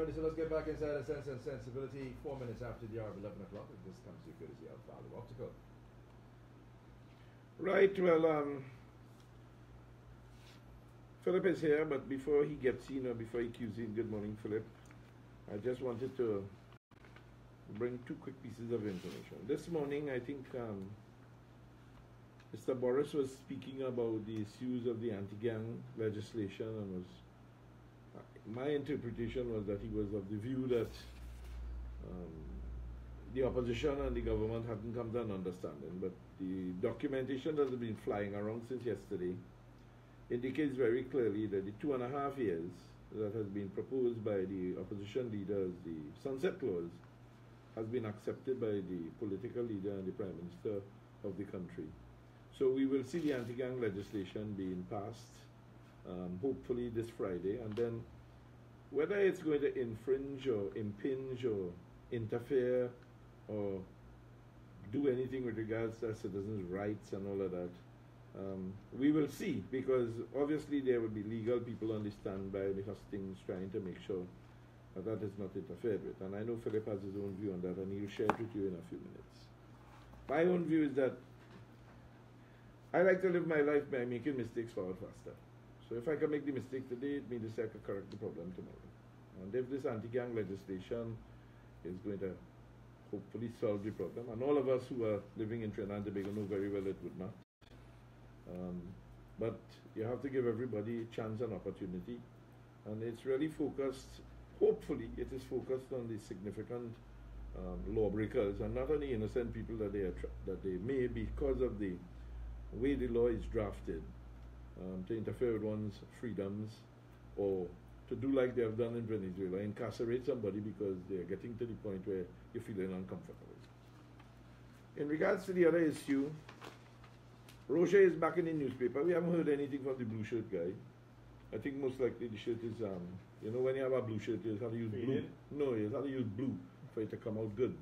everybody. So let's get back inside of Sense and Sensibility. 4 minutes after the hour of 11 o'clock. This comes to you courtesy of Value Optical. Right, well, Philip is here, but before he gets in or before he cues in, good morning, Philip. I just wanted to bring two quick pieces of information. This morning, I think Mr. Boris was speaking about the issues of the anti-gang legislation, and my interpretation was that he was of the view that the opposition and the government hadn't come to an understanding, but the documentation that has been flying around since yesterday indicates very clearly that the 2.5 years that has been proposed by the opposition leaders, the sunset clause, has been accepted by the political leader and the Prime Minister of the country. So we will see the anti-gang legislation being passed, hopefully this Friday, and then whether it's going to infringe or impinge or interfere or do anything with regards to citizens' rights and all of that, we will see, because obviously there will be legal people on the standby, the hustings, trying to make sure that that is not interfered with. And I know Philip has his own view on that, and he'll share it with you in a few minutes. My own view is that I like to live my life by making mistakes forward faster. So if I can make the mistake today, it means I can correct the problem tomorrow. And if this anti-gang legislation is going to hopefully solve the problem, and all of us who are living in Trinidad and Tobago know very well it would not. But you have to give everybody a chance and opportunity. And it's really focused, hopefully it is focused on the significant lawbreakers and not on the innocent people that they may, because of the way the law is drafted, to interfere with one's freedoms, or to do like they have done in Venezuela, incarcerate somebody because they are getting to the point where you're feeling uncomfortable. In regards to the other issue, Roger is back in the newspaper. We haven't heard anything from the blue shirt guy. I think most likely the shirt is, you know, when you have a blue shirt, you have to use blue. No, you have to use blue for it to come out good.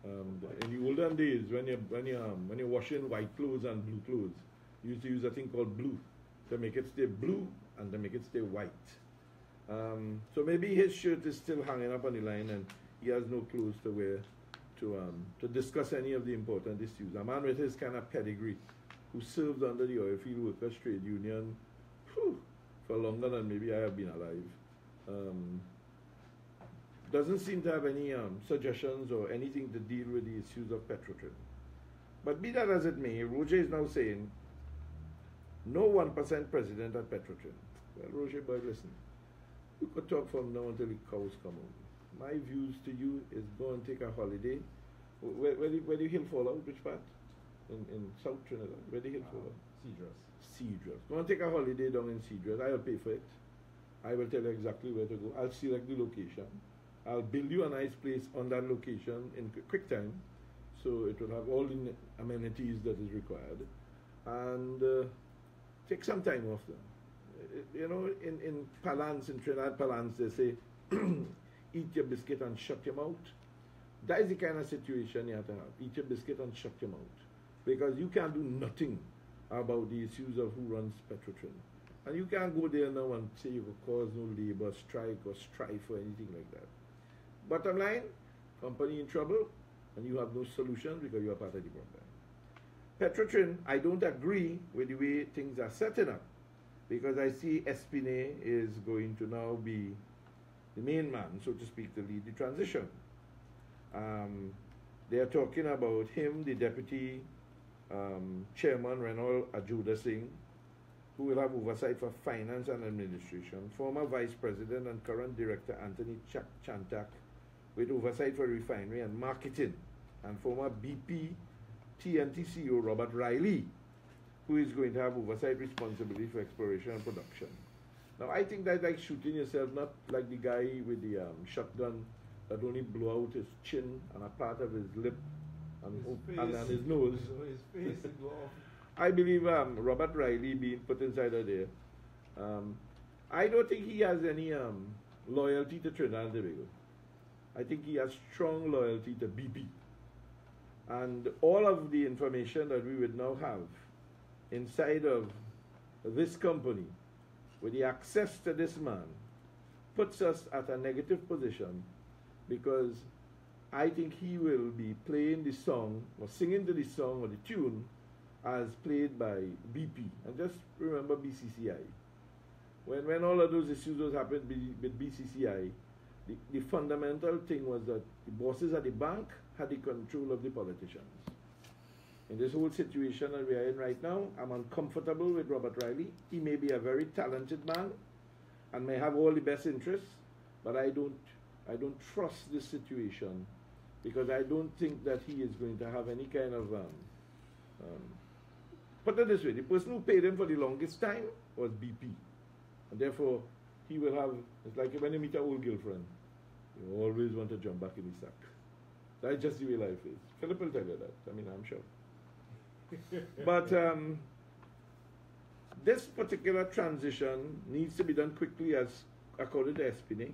In the olden days, when you're washing white clothes and blue clothes, you used to use a thing called blue to make it stay blue and to make it stay white. So maybe his shirt is still hanging up on the line and he has no clothes to wear to discuss any of the important issues. A man with his kind of pedigree, who served under the Oilfield Workers Trade Union for longer than maybe I have been alive, doesn't seem to have any suggestions or anything to deal with the issues of Petrotrin. But be that as it may, Roger is now saying, no 1% president at Petrotrin. Well, Roger, boy, listen, you could talk from now until the cows come home. My views to you is go and take a holiday. Where the hill fall out? Which part? In South Trinidad. Where the hill fall out? Cedros. Go and take a holiday down in Cedros. I'll pay for it. I will tell you exactly where to go. I'll select the location. I'll build you a nice place on that location in quick time, so it will have all the amenities that is required. And take some time off then. You know, in Palance, in Trinidad Palance, they say, eat your biscuit and shut your mouth. That is the kind of situation you have to have. Eat your biscuit and shut your mouth. Because you can't do nothing about the issues of who runs Petrotrin. And you can't go there now and say you could cause no labor strike or strife or anything like that. Bottom line, company in trouble, and you have no solution because you are part of the problem. Petrotrin, I don't agree with the way things are setting up, because I see Espine is going to now be the main man, so to speak, to lead the transition. They are talking about him, the deputy chairman, Renal Ajuda Singh, who will have oversight for finance and administration, former vice president and current director Anthony Chantak, with oversight for refinery and marketing, and former BP TNT CEO Robert Riley, who is going to have oversight responsibility for exploration and production. Now, I think that's like shooting yourself, not like the guy with the shotgun that only blew out his chin and a part of his lip and his nose. His face is off. I believe Robert Riley being put inside of there. I don't think he has any loyalty to Trinidad and Tobago. I think he has strong loyalty to BP. And all of the information that we would now have inside of this company, with the access to this man, puts us at a negative position because I think he will be playing the song or singing to the song or the tune as played by BP. And just remember BCCI. When all of those issues was happening with BCCI, the fundamental thing was that the bosses at the bank had the control of the politicians. In this whole situation that we are in right now, I'm uncomfortable with Robert Riley. He may be a very talented man and may have all the best interests, but I don't trust this situation because I don't think that he is going to have any kind of put it this way, the person who paid him for the longest time was BP. And therefore, he will have, it's like when you meet an old girlfriend, you always want to jump back in the sack. That's just the way life is. Philip will tell you that. I mean, I'm sure. But this particular transition needs to be done quickly as according to Espinay.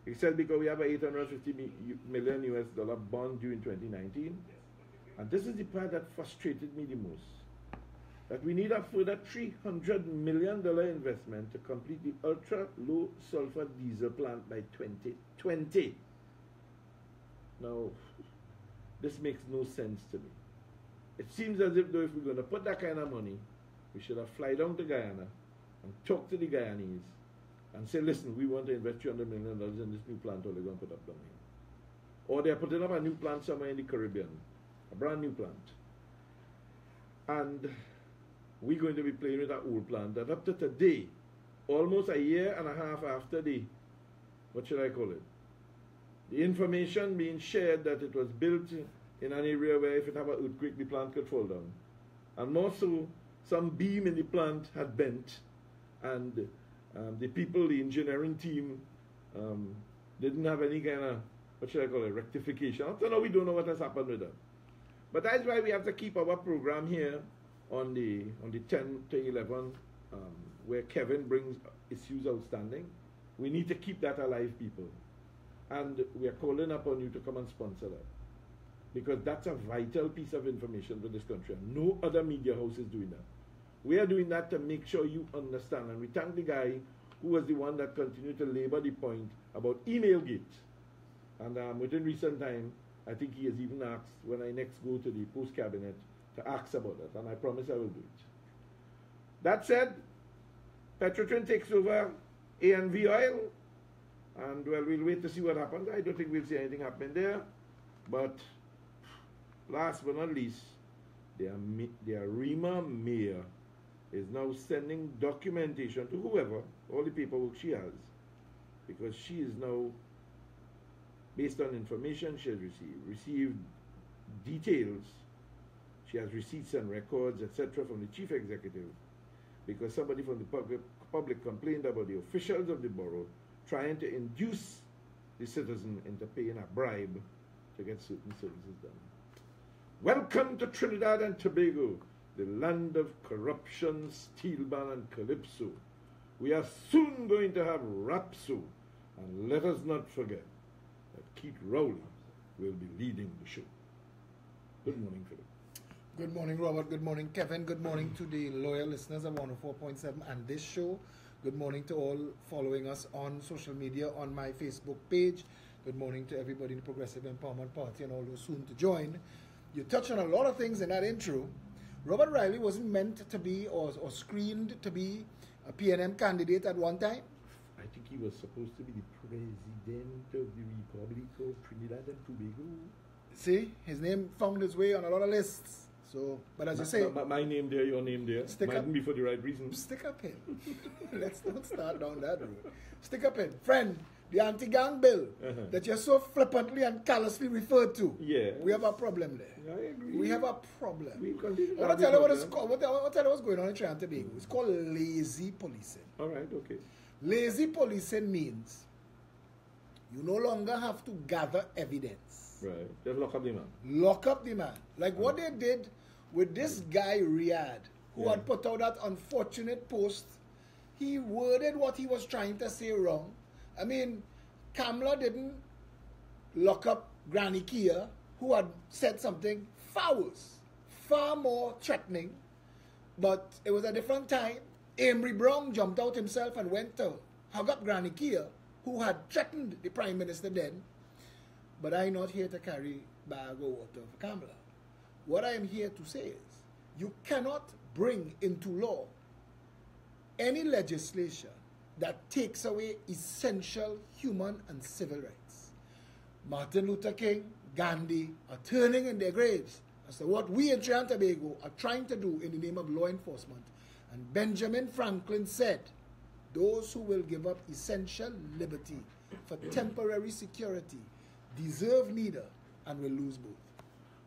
He said because we have a $850 million US bond due in 2019. And this is the part that frustrated me the most. That we need a further $300 million investment to complete the ultra-low sulfur diesel plant by 2020. Now, this makes no sense to me. It seems as if though if we're going to put that kind of money, we should have fly down to Guyana and talk to the Guyanese and say, listen, we want to invest $300 million in this new plant or they're going to put up down here. Or they're putting up a new plant somewhere in the Caribbean, a brand new plant. And we're going to be playing with that old plant that up to today, almost a year and a half after the, what should I call it? The information being shared that it was built in an area where if it have an earthquake, the plant could fall down. And more so, some beam in the plant had bent and the people, the engineering team, didn't have any kind of, what should I call it, rectification. Up to now, we don't know what has happened with that. But that's why we have to keep our program here on the 10 to 11, where Kevin brings issues outstanding. We need to keep that alive, people. And we are calling upon you to come and sponsor that. Because that's a vital piece of information for this country. And no other media house is doing that. We are doing that to make sure you understand. And we thank the guy who was the one that continued to labor the point about Emailgate. And within recent time, I think he has even asked when I next go to the post cabinet to ask about that. And I promise I will do it. That said, Petrotrin takes over ANV Oil. And well, we'll wait to see what happens. I don't think we'll see anything happen there. But last but not least, their REMA mayor is now sending documentation to whoever, all the paperwork she has, because she is now, based on information she has received details, she has receipts and records, etc. from the chief executive, because somebody from the public complained about the officials of the borough trying to induce the citizen into paying a bribe to get certain services done. Welcome to Trinidad and Tobago, the land of corruption, steel ban and calypso. We are soon going to have Rapso, and let us not forget that Keith Rowley will be leading the show. Good morning, Philip. Good morning, Robert. Good morning, Kevin. Good morning to the loyal listeners of 104.7 and this show. Good morning to all following us on social media, on my Facebook page. Good morning to everybody in the Progressive Empowerment Party and all those soon to join. You touched on a lot of things in that intro. Robert Riley wasn't meant to be or screened to be a PNM candidate at one time. I think he was supposed to be the president of the Republic of Trinidad and Tobago. See, his name found his way on a lot of lists. So, but as you say, my name there, your name there. Mightn't be for the right reason. Stick up in. Let's not start down that road. Stick up in, friend. The anti-gang bill that you're so flippantly and callously referred to. Yeah, we have a problem there. I agree. We have a problem. I'll tell you what's going on in Trinidad and Tobago. It's called lazy policing. All right, okay. Lazy policing means you no longer have to gather evidence. Right. Just lock up the man. Lock up the man. Like what they did with this guy Riyadh, who had put out that unfortunate post. He worded what he was trying to say wrong. I mean, Kamla didn't lock up Granny Kia, who had said something far more threatening. But it was a different time. Amory Brown jumped out himself and went to hug up Granny Kia, who had threatened the Prime Minister then, but I'm not here to carry bag of water for Kamala. What I am here to say is, you cannot bring into law any legislation that takes away essential human and civil rights. Martin Luther King, Gandhi are turning in their graves as to what we in Trinidad and Tobago are trying to do in the name of law enforcement. And Benjamin Franklin said, those who will give up essential liberty for temporary security deserve neither and will lose both.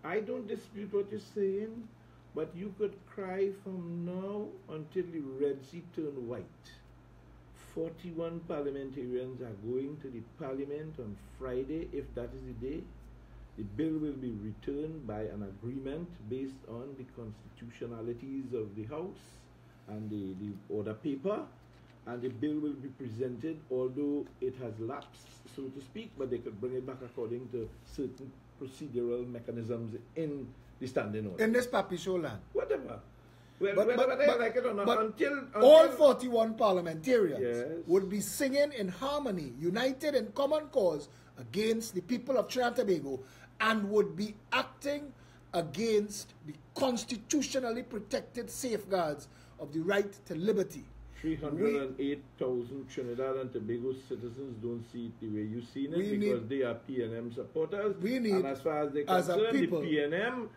I don't dispute what you're saying, but you could cry from now until the Red Sea turn white. 41 parliamentarians are going to the parliament on Friday, if that is the day. The bill will be returned by an agreement based on the constitutionalities of the House and the order paper, and the bill will be presented, although it has lapsed, so to speak, but they could bring it back according to certain procedural mechanisms in the standing order. In this Papi Show land. Whatever. Well, But- whether but- they but- like it or not, but until all 41 parliamentarians Yes. would be singing in harmony, united in common cause against the people of Trinidad and Tobago, and would be acting against the constitutionally protected safeguards of the right to liberty. 308,000 Trinidad and Tobago citizens don't see it the way you see it We because need- they are PNM supporters. We need, and as far as they're as a concerned, the people- PNM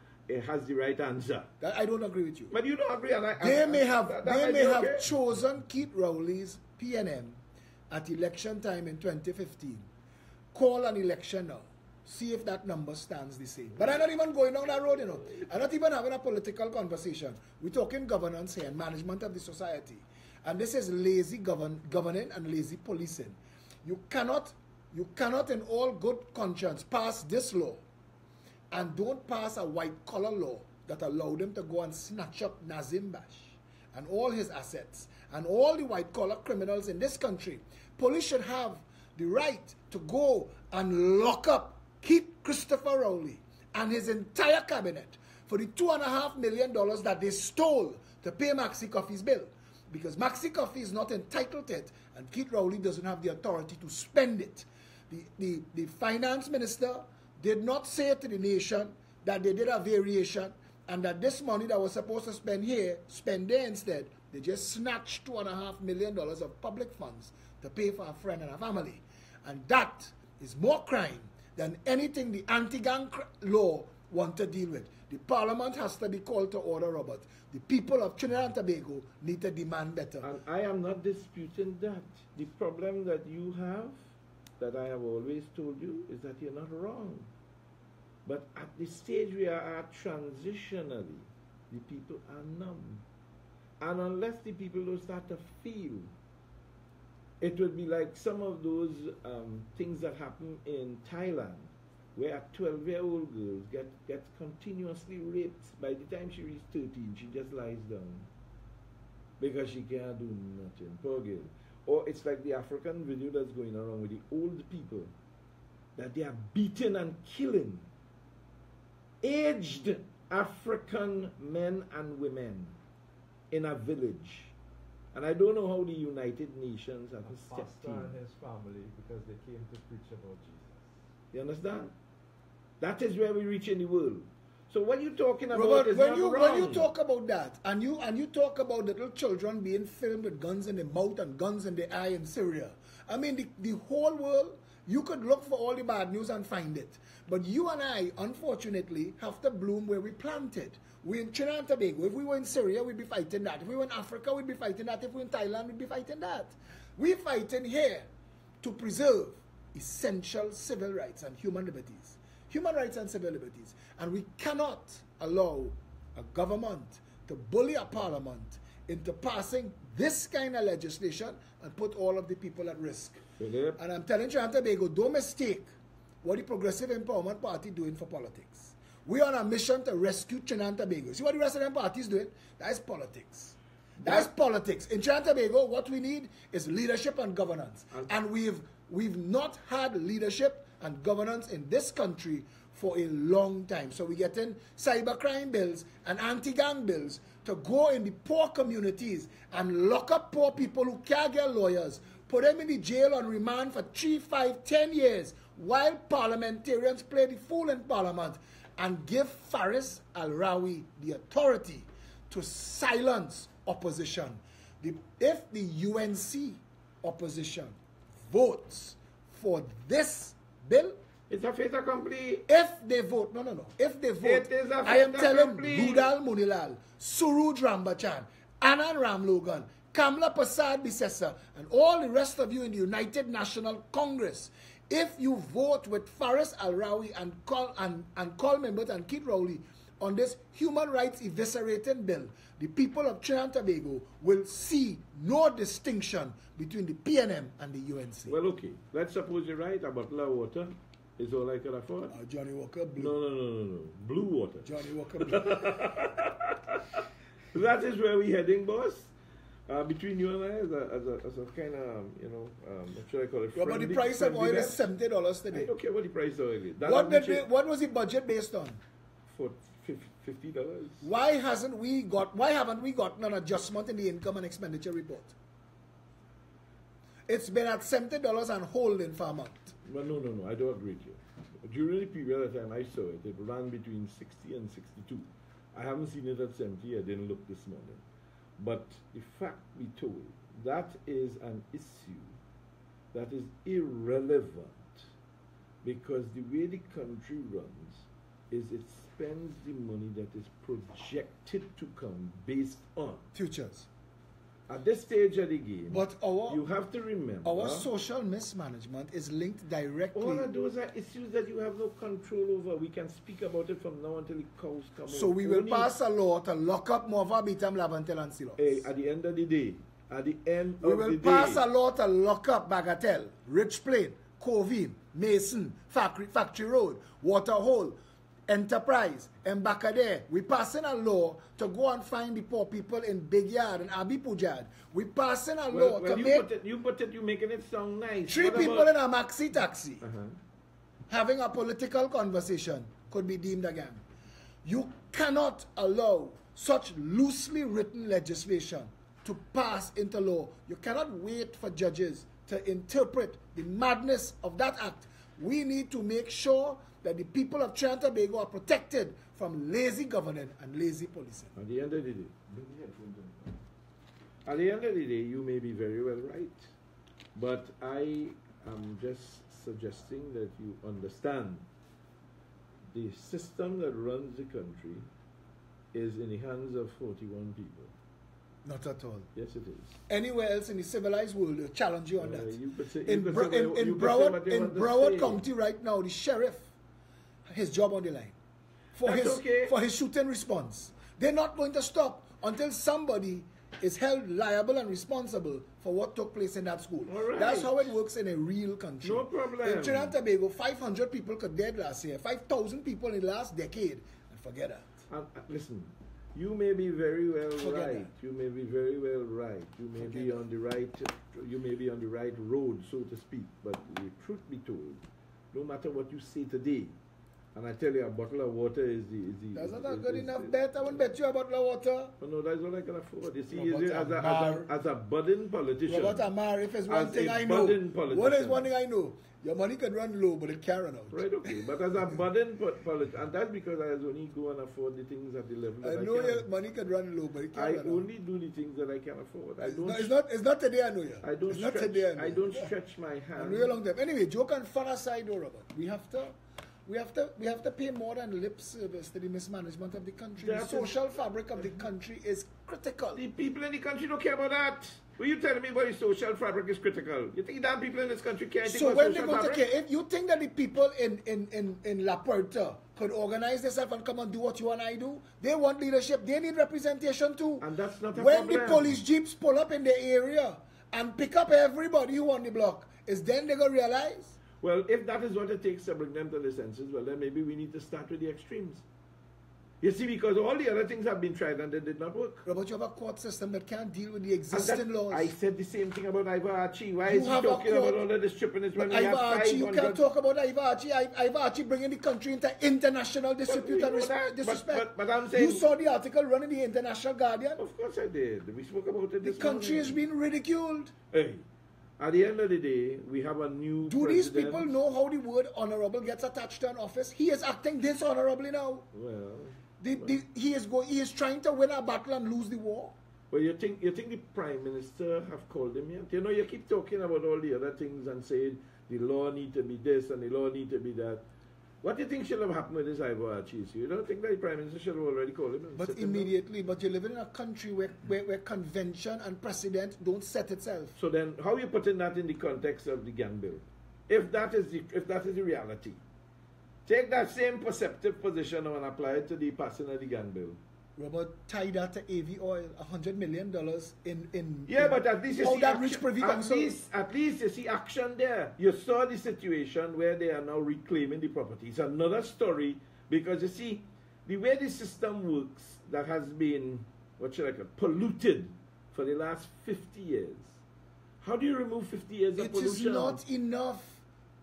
has the right answer. That I don't agree with you. But you don't agree, and They may have that they might may be have okay. chosen Keith Rowley's PNM at election time in 2015. Call an election now. See if that number stands the same. But I'm not even going down that road, you know. I'm not even having a political conversation. We're talking governance here and management of the society. And this is lazy governing and lazy policing. You cannot in all good conscience pass this law and don't pass a white-collar law that allowed him to go and snatch up Nazim Bash and all his assets and all the white-collar criminals in this country. Police should have the right to go and lock up Keith Christopher Rowley and his entire cabinet for the $2.5 million that they stole to pay Maxi Coffey's bill. Because Maxi Coffey is not entitled to it, and Keith Rowley doesn't have the authority to spend it. The finance minister did not say to the nation that they did a variation and that this money that was supposed to spend here, spend there instead. They just snatched $2.5 million of public funds to pay for a friend and a family. And that is more crime than anything the anti-gang law want to deal with. The parliament has to be called to order, Robert. The people of Trinidad and Tobago need to demand better. And I am not disputing that. The problem that you have, that I have always told you, is that you're not wrong. But at the stage we are at transitionally, the people are numb. And unless the people don't start to feel, it would be like some of those things that happen in Thailand, where a 12-year-old girl gets continuously raped. By the time she reaches 13, she just lies down because she can't do nothing. Poor girl. Or it's like the African video that's going around with the old people, that they are beating and killing aged African men and women in a village. And I don't know how the United Nations have stepped pastor in. and his family because they came to preach about Jesus. You understand? That is where we reach in the world. So what you're talking about Robert, is when not you wrong. when you talk about that and you talk about little children being filmed with guns in the mouth and guns in the eye in Syria, I mean the whole world, you could look for all the bad news and find it. But you and I, unfortunately, have to bloom where we planted. We're in Trinidad and Tobago. If we were in Syria, we'd be fighting that. If we were in Africa, we'd be fighting that. If we were in Thailand, we'd be fighting that. We're fighting here to preserve essential civil rights and human liberties. Human rights and civil liberties. And we cannot allow a government to bully a parliament into passing this kind of legislation and put all of the people at risk. Philip, And I'm telling Trinidad and Tobago, don't mistake what the Progressive Empowerment Party doing for politics. We're on a mission to rescue Trinidad and Tobago. See what the rest of them parties doing? That is politics. That's politics. In Trinidad and Tobago, what we need is leadership and governance. And we've not had leadership and governance in this country for a long time. So we get in cybercrime bills and anti-gang bills to go in the poor communities and lock up poor people who can't get lawyers, put him in the jail on remand for 3, 5, 10 years, while parliamentarians play the fool in parliament, and give Faris Al-Rawi the authority to silence opposition. If the UNC opposition votes for this bill, it's a fait accompli. if they vote, if they vote, It is a I am fait telling accompli. Budal Munilal, Suraj Rambachan, Anand Ramlogan, Kamla Prasad Bisesa, and all the rest of you in the United National Congress, if you vote with Faris Al-Rawi and Colin Burt and Keith Rowley on this human rights eviscerating bill, the people of Trinidad and Tobago will see no distinction between the PNM and the UNC. Well, okay. Let's suppose you're right. A bottle of water is all I can afford. Johnny Walker Blue. No. Blue water. Johnny Walker Blue. That is where we're heading, boss. Between you and I, as a kind of, what should I call it? But the price of oil is $70 today. I don't care what the price of oil is. What was the budget based on? For $50. Why haven't we gotten an adjustment in the income and expenditure report? It's been at $70 and holding for a month. Well, no, I don't agree with you. During the period of time I saw it, it ran between 60 and 62. I haven't seen it at 70. I didn't look this morning. But the fact be told, that is an issue that is irrelevant, because the way the country runs is it spends the money that is projected to come based on Futures. at this stage of the game. But you have to remember, our social mismanagement is linked directly. all of those are issues that you have no control over. We can speak about it from now until the cows come So out. we will pass a law to lock up Mova, Bitam, Lavantel and Silos. Hey, at the end of the day, We will pass a law to lock up Bagatelle, Rich Plain, Covine, Mason, Factory Road, Waterhole, Enterprise, Mbakadere. We're passing a law to go and find the poor people in Big Yard and Abi Pujad. We're passing a law to make you're making it sound nice. three What people about- in a maxi taxi having a political conversation could be deemed a gang. You cannot allow such loosely written legislation to pass into law. You cannot wait for judges to interpret the madness of that act. We need to make sure that the people of Trinidad and Tobago are protected from lazy governing and lazy policing. At the end of the day, you may be very well right, but I am just suggesting that you understand the system that runs the country is in the hands of 41 people. Not at all. Yes, it is. Anywhere else in the civilized world, they'll challenge you on that. You could say, In Broward County right now, the sheriff, his job on the line for his shooting response. They're not going to stop until somebody is held liable and responsible for what took place in that school. All right. That's how it works in a real country. No problem. In Trinidad and Tobago, 500 people got dead last year, 5,000 people in the last decade, and forget that. Listen, you may be very well Forget right. that. You may be very well right. You may Forget be that. on the right. You may be on the right road, so to speak. But the truth be told, no matter what you say today, and I tell you, a bottle of water is the. That's not a good enough bet. I won't bet you a bottle of water. Oh, no, that's all I can afford. You see, Robert as a budding politician. Robert Amar, if it's one As thing a I know, budding what is politician. one thing I know? Your money can run low, but it can't run out. Right, okay. But as a budding politician, and that's because I only go and afford the things at the level that I I know can. your money can run low, but it can't I run out. only do the things that I can afford. I don't. It's not today I know you. I don't It's not stretch. today I know I you. don't stretch my I hand. know you a long time. Anyway, joke and fun aside, though, Robert, we have to pay more than lip service to the mismanagement of the country. The That is- social fabric of the country is critical. The people in the country don't care about that. What you telling me about the social fabric is critical? You think damn people in this country care anything So about when they social go to fabric? care, if you think that the people in La Puerta could organize themselves and come and do what you and I do, they want leadership, they need representation too. And that's not a when the problem. police jeeps pull up in the area and pick up everybody who on the block, is then they gonna realize? Well, if that is what it takes to bring them to their senses, well, then maybe we need to start with the extremes. You see, because all the other things have been tried and they did not work. Robert, you have a court system that can't deal with the And existing laws. I said the same thing about Ivar Archie. Why You is he have a talking court- about all of this trippiness when But we have Ivar Archie, you 500? can't talk about Ivar Archie. Ivar Archie bringing the country into international disrepute we and know that. disrespect. But I'm saying- you saw the article running the International Guardian. Of course I did. We spoke about it The this country morning. is being ridiculed. Hey, At the end of the day, we have a new Do president. these people know how the word honorable gets attached to an office? He is acting dishonorably now. Well, He is trying to win a battle and lose the war. well, you think the Prime Minister have called him yet? You know, you keep talking about all the other things and saying the law need to be this and the law need to be that. What do you think should have happened with this Ivor Archie issue? You don't think that the Prime Minister should have already called him? But immediately, but you're living in a country where convention and precedent don't set itself. So then, how are you putting that in the context of the gang bill? If that is the reality, take that same perceptive position and apply it to the passing of the gang bill. Robert, tie that to AV oil, $100 million in Yeah, but at least you how see that action, rich Privy Council. at least you see action there. You saw the situation where they are now reclaiming the property. It's another story because you see the way the system works that has been polluted for the last 50 years. How do you remove 50 years of pollution? It is not enough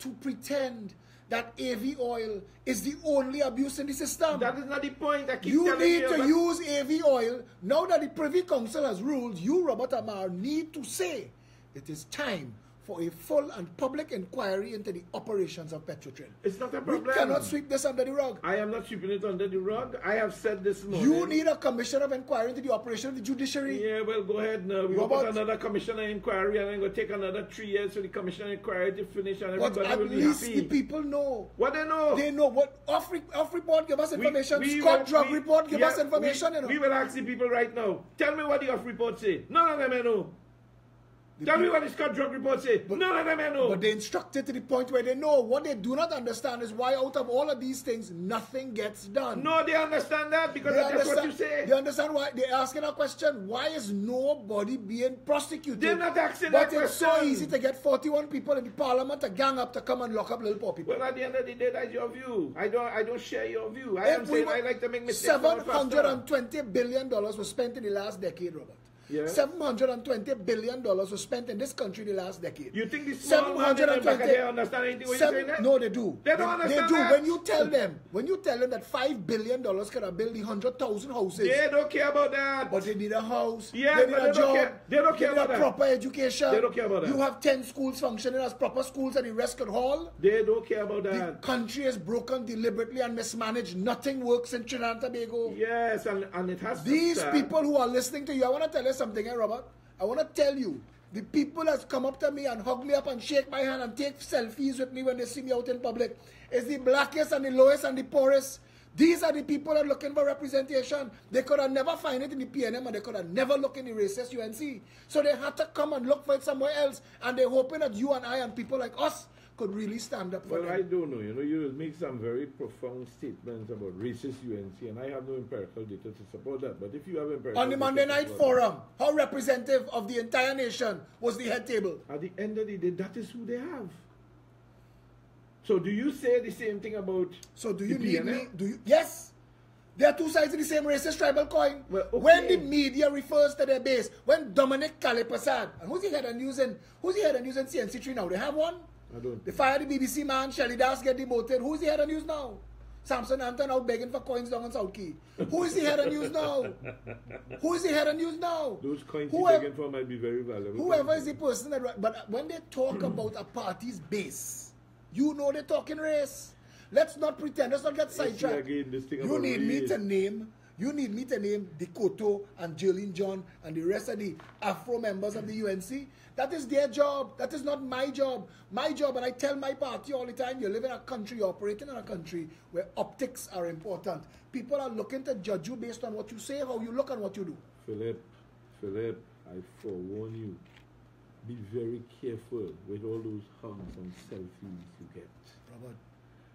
to pretend that AV oil is the only abuse in the system. That is not the point. I keep You telling need you. to use AV oil. Now that the Privy Council has ruled, you, Robert Amar, need to say it is time for a full and public inquiry into the operations of Petrotrin. It's not a We problem. cannot sweep this under the rug. I am not sweeping it under the rug. I have said this morning. You need a commission of inquiry into the operation of the judiciary. Yeah, well, go ahead now. We will Robert, put another commissioner inquiry and then go take another 3 years for the commissioner inquiry to finish and But everybody at will be least happy. the people know. What they know? They know what off report give us information. we Scott will- drug we- report give yeah, us information. We will ask the people right now. Tell me what the off report say. None of them I know. Tell me what the Scott drug report say. None of them I know. But they instructed to the point where they know. What they do not understand is why out of all of these things, nothing gets done. No, they understand that because that's what you say. They understand why they're asking a question. Why is nobody being prosecuted? They're not asking but that it's so question. easy to get 41 people in the parliament to gang up to come and lock up little poor people. Well, at the end of the day, that's your view. I don't share your view. I am saying I like to make mistakes. $720 billion was spent in the last decade, Robert. Yeah. $720 billion was spent in this country the last decade. You think the small man in the back of there understand anything what you're saying there? No, they do. They don't understand They do. that. When you tell them that $5 billion could have built the 100,000 houses. They don't care about that. But they need a house. Yeah, they need but a they don't job. care. They don't care need about a that. proper education. They don't care about that. You have 10 schools functioning as proper schools and the rest could haul. They don't care about The that. country is broken deliberately and mismanaged. Nothing works in Trinidad and Tobago. Yes, and it has These to start. people who are listening to you, I want to tell you something, Robert. I want to tell you, the people that come up to me and hug me up and shake my hand and take selfies with me when they see me out in public is the blackest and the lowest and the poorest. These are the people that are looking for representation. They could have never find it in the PNM and they could have never looked in the racist UNC. So they had to come and look for it somewhere else. And they're hoping that you and I and people like us could really stand up for Well, them. I don't know. You know, you make some very profound statements about racist UNC, and I have no empirical data to support that. But if you have empirical On the data Monday to Night support Forum, how representative of the entire nation was the head table? that, at the end of the day, that is who they have. So do you say the same thing about So do you the need PNM? me? Do you? Yes. There are two sides of the same racist tribal coin. Well, okay. When the media refers to their base, when Dominic Kaliprasad, and who's the head of news in CNC3 now? They have one? I don't. They fired the BBC man, Shelley Das get demoted. Who's the head of news now? Samson Anton out begging for coins down on South Key. Who is the head of news now? Who is the head of news now? Those coins Whoever- you're begging for might be very valuable. Whoever is the person that... But when they talk about a party's base, you know they're talking race. Let's not pretend. Let's not get sidetracked. again, this thing You about need me race. to name... You need me to name Dikoto and Jolene John and the rest of the Afro members of the UNC. That is their job. That is not my job. My job, and I tell my party all the time, you live in a country, you're operating in a country where optics are important. People are looking to judge you based on what you say, how you look, and what you do. Philip, I forewarn you. Be very careful with all those hugs and selfies you get. Robert,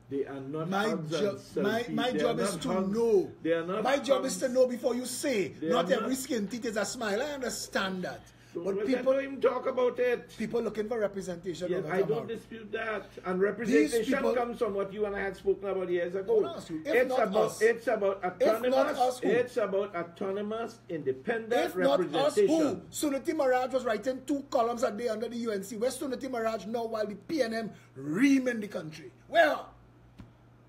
They are not my hugs and job, selfies. my They job are is not to hugs. know. They are not My job hugs. is to know before you say. They Not are every not- skin teeth is a smile. I understand that. But Well, people don't even talk about it. people looking for representation. Yes, Robert I don't Amar. dispute that. And representation people- comes from what you and I had spoken about years I ago. wanna ask you, if not us- It's about autonomous. us, who? It's about autonomous, independent If not us, representation. who? Suniti Maraj was writing 2 columns a day under the UNC. Where's Suniti Maraj now while the PNM reaming the country? Where?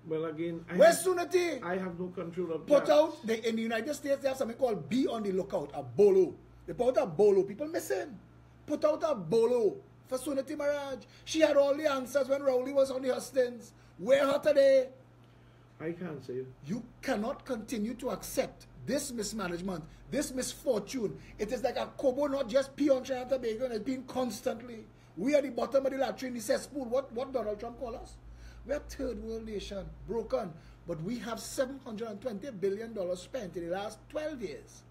Well, again, Where's Suniti? I have no control of Put that. out, in the United States, they have something called Be on the Lookout, a bolo. They put out a bolo. People missing. Put out a bolo for Suniti Maharaj. She had all the answers when Rowley was on the hustings. Where her today? I can't say. You cannot continue to accept this mismanagement, this misfortune. It is like a kobo not just pee on Trinidad and Tobago, and it's been constantly. We are the bottom of the latrine, the cesspool. What Donald Trump call us? We are third world nation, broken. But we have $720 billion spent in the last 12 years.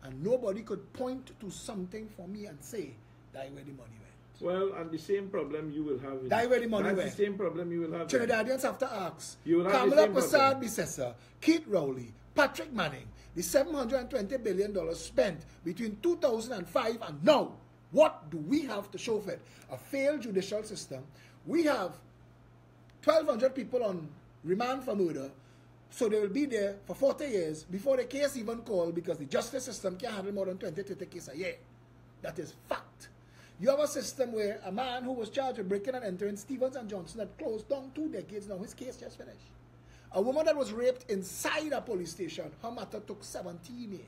And nobody could point to something for me and say, die where the money went. Well, and the same problem you will have. Die where the money went. That's the same problem you will have. Trinidadians have to ask. You will have Kamala the same Prasad Bisesa, Keith Rowley, Patrick Manning, the $720 billion spent between 2005 and now. What do we have to show for it? A failed judicial system. We have 1,200 people on remand for murder, so they will be there for 40 years before the case even called, because the justice system can't handle more than 20 to 30 cases a year. That is fact. You have a system where a man who was charged with breaking and entering Stevens and Johnson had closed down 2 decades now. His case just finished. A woman that was raped inside a police station, her matter took 17 years.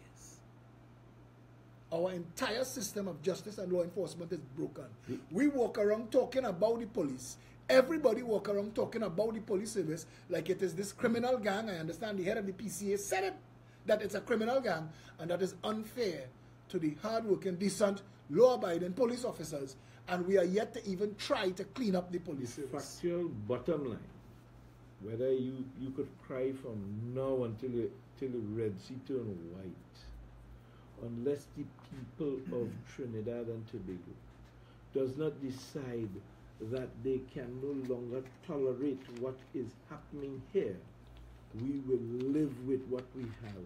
Our entire system of justice and law enforcement is broken. We walk around talking about the police. Everybody walk around talking about the police service like it is this criminal gang. I understand the head of the PCA said it, that it's a criminal gang, and that is unfair to the hard-working, decent, law-abiding police officers, and we are yet to even try to clean up the police service. Factual bottom line, whether you could cry from now until the Red Sea turn white, unless the people of Trinidad and Tobago does not decide that they can no longer tolerate what is happening here, we will live with what we have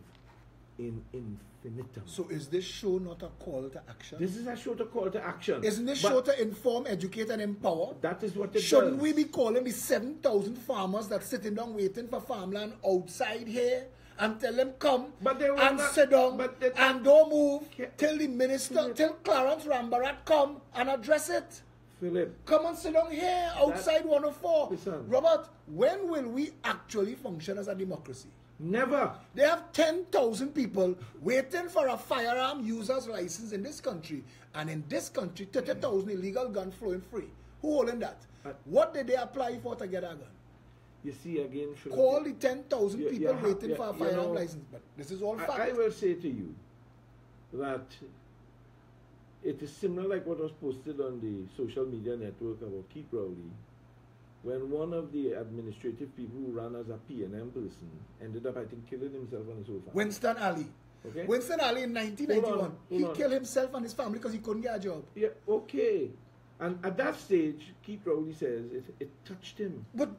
in infinitum. So is this show not a call to action? This is a show to call to action. Isn't this show to inform, educate, and empower? That is what it Shouldn't does. we be calling the 7,000 farmers that sitting down waiting for farmland outside here and tell them come and sit down and don't move till the minister, till Clarence Rambarat come and address it? Philip, come and sit down here outside 104. Listen. Robert, when will we actually function as a democracy? Never. They have 10,000 people waiting for a firearm user's license in this country. And in this country, 30,000 illegal guns flowing free. Who holding that? What did they apply for to get a gun? You see again, Philip, call the 10,000 people waiting for a firearm license. But this is all fact. I will say to you that it is similar like what was posted on the social media network about Keith Rowley, when one of the administrative people who ran as a P&M person ended up, I think, killing himself on his sofa. Winston Ali. Okay. Winston Ali in 1991. He killed himself and his family because he couldn't get a job. Yeah, okay. And at that stage, Keith Rowley says it touched him. But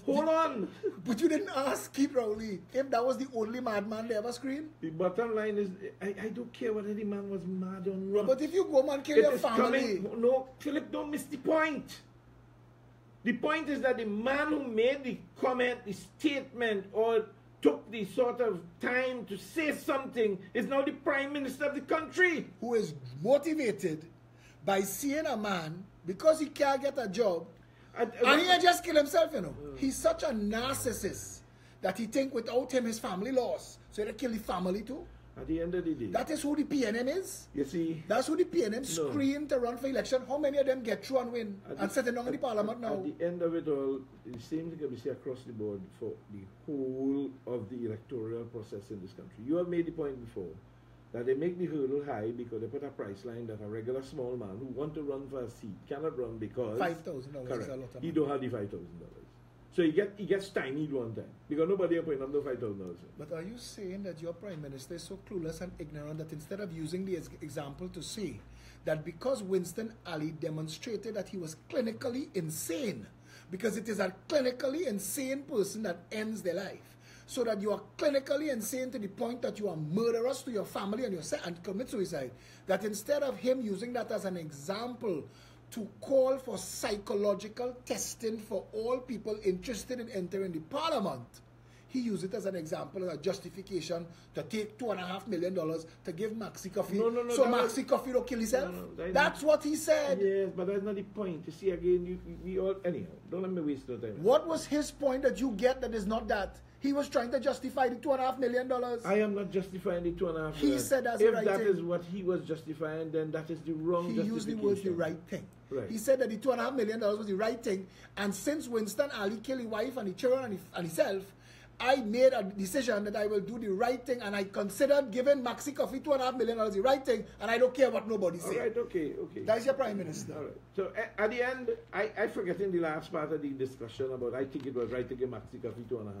hold on. But you didn't ask Keith Rowley if that was the only madman they ever screened. The bottom line is, I don't care whether the man was mad or not. But if you go and kill your family... No, Philip, don't miss the point. The point is that the man who made the comment, the statement, or took the sort of time to say something is now the Prime Minister of the country. Who is motivated by seeing a man, because he can't get a job, and he just kill himself, you know. He's such a narcissist that he think without him his family lost. So he'll kill the family too. At the end of the day. That is who the PNM is. You see. That's who the PNM screen to run for election. How many of them get through and win and sit down in the parliament now? At the end of it all, the same thing can be said across the board for the whole of the electoral process in this country. You have made the point before that they make the hurdle high because they put a price line that a regular small man who want to run for a seat cannot run because $5,000 correct, is a lot of money. He don't have the $5,000. So he gets stymied one time because nobody put him the $5,000. But are you saying that your Prime Minister is so clueless and ignorant that instead of using the example to say that because Winston Ali demonstrated that he was clinically insane, because it is a clinically insane person that ends their life, so that you are clinically insane to the point that you are murderous to your family and commit suicide, that instead of him using that as an example to call for psychological testing for all people interested in entering the parliament, he used it as an example, as a justification to take $2.5 million to give Maxi Coffee. No, so Maxi Coffee don't kill himself? No, that's what he said. Yes, but that's not the point. You see, again, we all... Anyhow, don't let me waste no time. What was his point that you get that is not that? He was trying to justify the $2.5 million. I am not justifying the $2.5 million. He said that's if the right that thing. is what he was justifying, then that is the wrong He used the justification. word the right thing. Right. He said that the $2.5 million was the right thing. And since Winston Ali killed his wife and his children and himself, I made a decision that I will do the right thing, and I considered giving Maxi Coffee $2.5 million the right thing, and I don't care what nobody says. All right, okay. That's your Prime Minister. All right. So at the end, I forget in the last part of the discussion about I think it was right to give Maxi Coffee 2.5.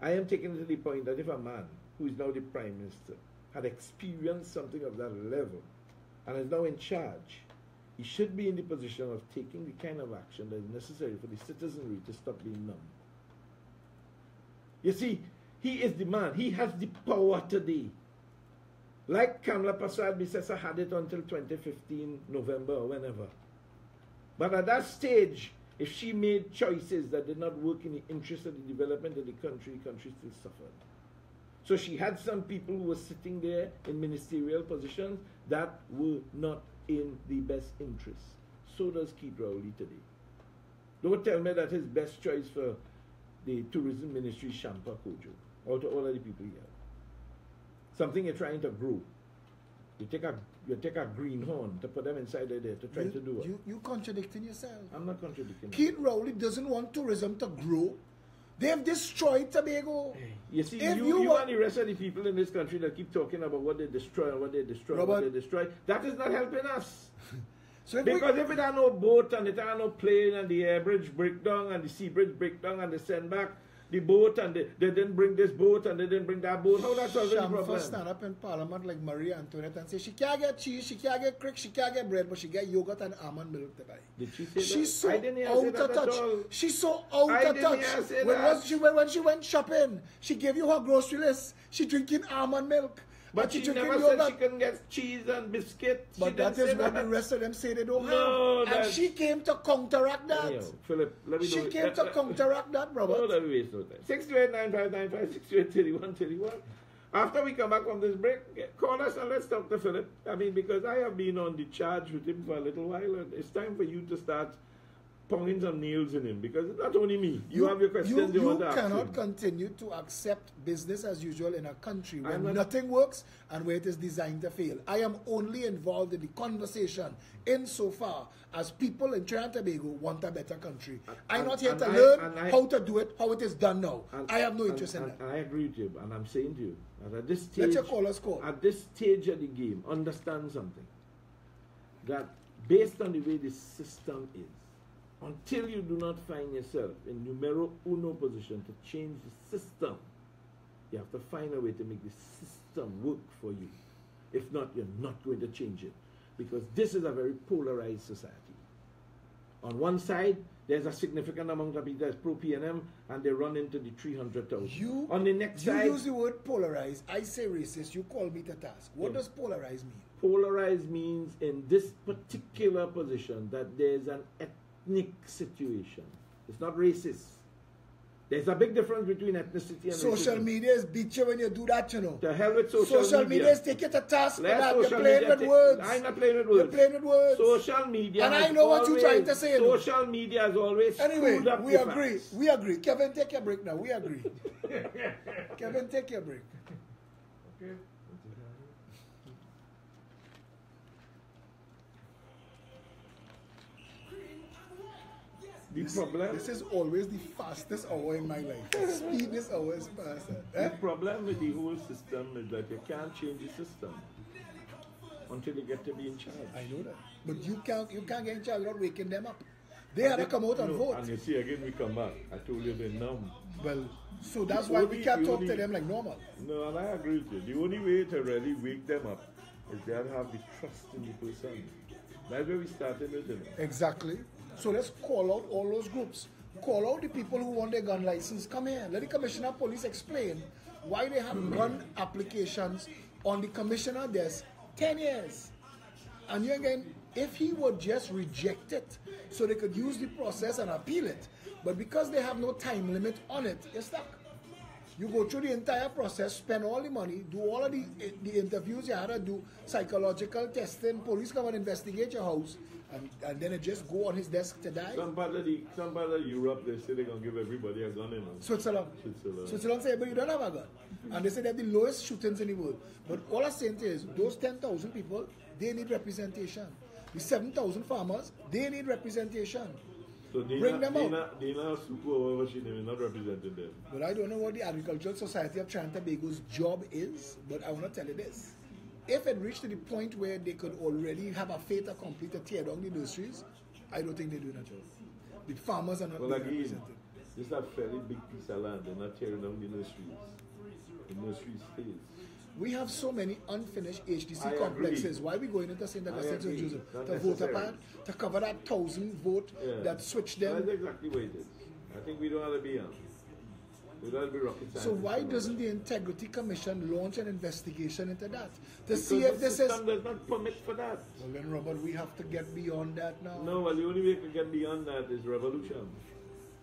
I am taking it to the point that if a man who is now the Prime Minister had experienced something of that level and is now in charge, he should be in the position of taking the kind of action that is necessary for the citizenry to stop being numb. You see, he is the man. He has the power today. Like Kamla Persad-Bissessar had it until 2015, November or whenever. But at that stage, if she made choices that did not work in the interest of the development of the country still suffered. So she had some people who were sitting there in ministerial positions that were not in the best interest. So does Keith Rowley today. Don't tell me that his best choice for the tourism ministry is Shampa Kojo, out of all of the people here. Something you're trying to grow. You take a greenhorn to put them inside there to try to do it. You contradicting yourself. I'm not contradicting. Keith Rowley doesn't want tourism to grow. They've destroyed Tobago. You see, you and the rest of the people in this country that keep talking about what they destroy and what they destroy, Robert, what they destroy, that is not helping us. So because if it are no boat and it are no plane and the air bridge break down and the sea bridge break down and they send back the boat and they didn't bring this boat and they didn't bring that boat, how that's solving the problem? Stand up in Parliament like Marie Antoinette and say she can't get cheese, she can't get crick, she can't get bread, but she get yogurt and almond milk to buy. Did she say She's that? so I didn't hear out that of touch. at all. She's so out I of didn't touch. hear say When she went shopping, she gave you her grocery list. She drinking almond milk. But she drinking never yogurt. said she couldn't get cheese and biscuits. But that is what the rest of them say they don't have. And she came to counteract that. Anyhow, Philip, let me She came to counteract that, Robert. No, let me waste no time. 628-9595, 628-3131. After we come back from this break, call us and let's talk to Philip. I mean, because I have been on the charge with him for a little while, and it's time for you to start pounding some nails in him, because it's not only me. You have your questions you want to ask him. You cannot continue to accept business as usual in a country where nothing works and where it is designed to fail. I am only involved in the conversation insofar as people in Trinidad and Tobago want a better country. I'm not here to learn how to do it, how it is done now. I have no interest in that. I agree with you, and I'm saying to you, that at this stage, let your callers call. At this stage of the game, understand something. That based on the way the system is, until you do not find yourself in numero uno position to change the system, you have to find a way to make the system work for you. If not, you're not going to change it. Because this is a very polarized society. On one side, there's a significant amount of people that's pro-PNM and they run into the 300,000. On the next side... You use the word polarize. I say racist. You call me to task. What does polarize mean? Polarize means in this particular position that there's an ethnic situation. It's not racist. There's a big difference between ethnicity and social media is beat you when you do that, you know. The hell with social media. Social media is take you to task for that. You're playing with words. I'm not playing with words. You're playing with words. Social media. And I know what you're trying to say. Social media has always anyway, up we agree. Facts. We agree. Kevin, take your break now. We agree. Kevin, take your break. Okay. This is always the fastest hour in my life. The speediest hour is past. The problem with the whole system is that you can't change the system until you get to be in charge. I know that. But you can't get in charge without waking them up. They had to come out and vote. And you see, again, we come back. I told you they're numb. Well, so that's why we can't talk to them like normal. No, and I agree with you. The only way to really wake them up is they have to have the trust in the person. That's where we started with them. Exactly. So let's call out all those groups. Call out the people who want their gun license. Come here. Let the Commissioner of Police explain why they have gun applications on the Commissioner desk 10 years. And you again, if he would just reject it so they could use the process and appeal it, but because they have no time limit on it, you're stuck. You go through the entire process, spend all the money, do all of the interviews you had to do, psychological testing, police come and investigate your house, and then it just go on his desk to die. Some part of Europe, they say they're going to give everybody a gun, you know. Switzerland say, but you don't have a gun. And they say they have the lowest shootings in the world. But all I'm saying is, those 10,000 people, they need representation. The 7,000 farmers, they need representation. So Bring them out. Dina Suku or whatever she name is not represented there. But I don't know what the Agricultural Society of Trinidad and Tobago's job is, but I want to tell you this. If it reached to the point where they could already have a fait accompli to tear down the nurseries, I don't think they're doing that job. The farmers are not being represented. This is a fairly big piece of land. They're not tearing down the nurseries. The nursery stays. We have so many unfinished HDC complexes. Why are we going into St. Augustine St. Joseph? To vote upon, to cover that 1,000 vote that switched them. That's exactly what it is. I think we don't have to be we don't have to be rocket scientists. So why doesn't the Integrity Commission launch an investigation into that? To because see if the this is... system does not permit for that. Well then, Robert, we have to get beyond that now. No, well, the only way to get beyond that is revolution.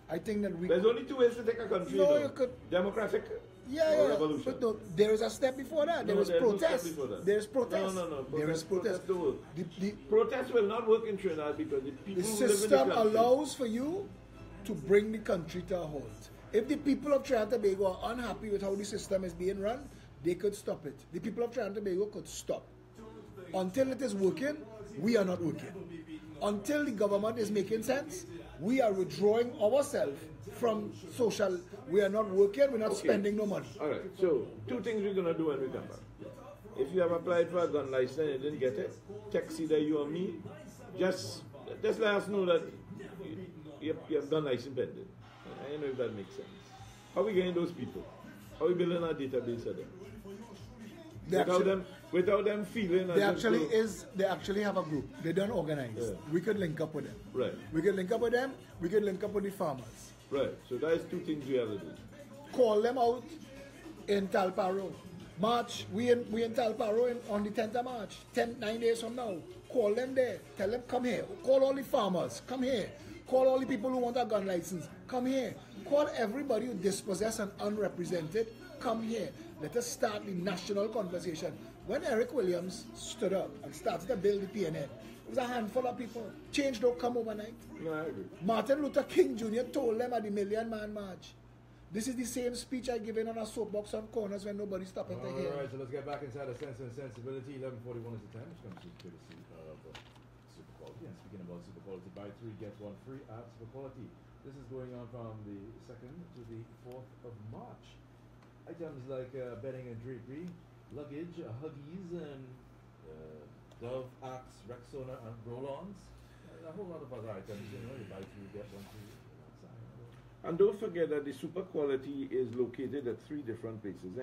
I think that we... There's only two ways to take a country. No, you could... Democratic Yeah. revolution. But no, there is a step before that. There is protest. There is protest. No. There is protest. Protest will not work in Trinidad because the people the who live in the system country allows for you to bring the country to a halt. If the people of Trinidad and Tobago are unhappy with how the system is being run, they could stop it. The people of Trinidad and Tobago could stop. Until it is working, we are not working. Until the government is making sense, we are withdrawing ourselves from social. We are not working, we're not spending no money. All right, so two things we're going to do when we come back. If you have applied for a gun license and you didn't get it, text either you or me. Just let us know that you have gun license pending. I don't know if that makes sense. How are we getting those people? How are we building our database of them? Without them feeling... They actually have a group. They don't organize. Yeah. We could link up with them. Right. We could link up with them. We could link up with the farmers. Right. So that is two things we have to do. Call them out in Talparo. March. We in Talparo on the 10th of March. 9 days from now. Call them there. Tell them, come here. Call all the farmers. Come here. Call all the people who want a gun license. Come here. Call everybody who dispossessed and unrepresented. Come here. Let us start the national conversation. When Eric Williams stood up and started to build the PNN, it was a handful of people. Change don't come overnight. No, I agree. Martin Luther King Jr. told them at the Million Man March. This is the same speech I given on a soapbox on corners when nobody stopped at the hear. Alright, so let's get back inside the Sense and Sensibility. 11:41 is the time, which comes to courtesy of Super Quality. And speaking about Super Quality, buy 3, get 1 free at Super Quality. This is going on from the 2nd to the 4th of March. Items like bedding and drapery, luggage, Huggies, and Dove, Axe, Rexona, and roll-ons. A whole lot of other items, you buy 2, get 1 free. And don't forget that the Super Quality is located at 3 different places.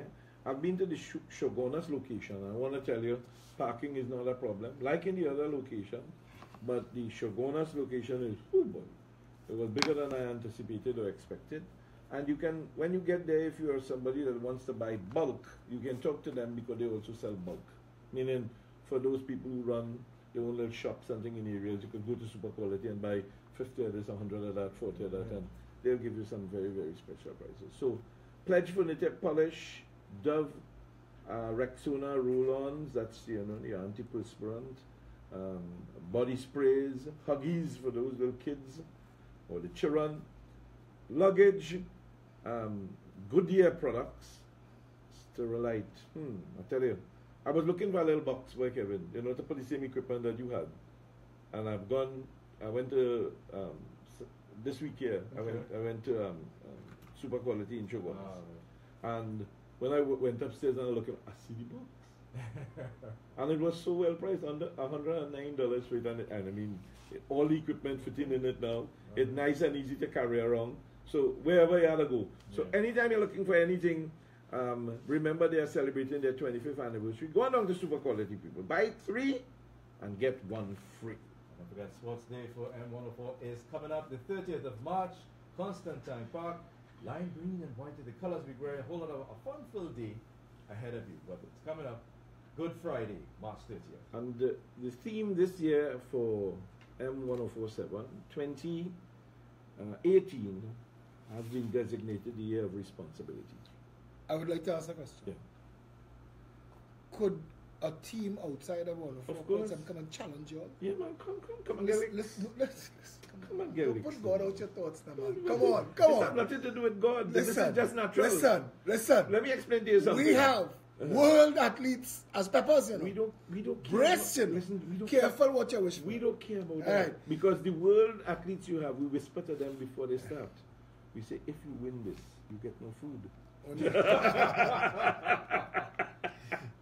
I've been to the Shogunas location. I want to tell you, parking is not a problem, like in the other location. But the Shogunas location is, oh boy, it was bigger than I anticipated or expected. And you can, when you get there, if you are somebody that wants to buy bulk, you can talk to them because they also sell bulk. Meaning, for those people who run their own little shop, something in areas, you could go to Super Quality and buy 50 of this, 100 of that, 40 of that, and they'll give you some very, very special prices. So, Pledge Furniture Polish, Dove, Rexona roll-ons, that's the antiperspirant, body sprays, Huggies for those little kids, or the children, luggage, Goodyear products, Sterilite. I tell you, I was looking for a little box where Kevin, to put the same equipment that you had, and I went to this week here. Okay. I went to Super Quality in Shogunas. And when I went upstairs and I looked, I see the box. And it was so well priced, under $109 for it. And I mean, all the equipment fitting in it now. It's nice and easy to carry around. So wherever you have to go. So anytime you're looking for anything, remember they are celebrating their 25th anniversary. Go on down to Super Quality, people. Buy 3 and get 1 free. Don't forget, Sports Day for M104 is coming up the 30th of March. Constantine Park, lime green and white are the colors we wear. A whole lot of a fun-filled day ahead of you. But it's coming up Good Friday, March 30th. And the theme this year for M1047, 2018, has been designated the Year of Responsibility. I would like to ask a question. Yeah. Could a team outside of Of course. 104.7 come and challenge you all? Yeah, man, come and get it. Let's Come and get don't it. put God out your thoughts now, man. Come This on. has nothing to do with God. This is just natural. Listen. Let me explain to you something. We have world athletes as peppers, you know. We don't care. Breasts, you know. Listen, we don't Careful what you wish for. We don't care about All that. right. Because the world athletes you have, we whisper to them before they start. We say, if you win this, you get no food.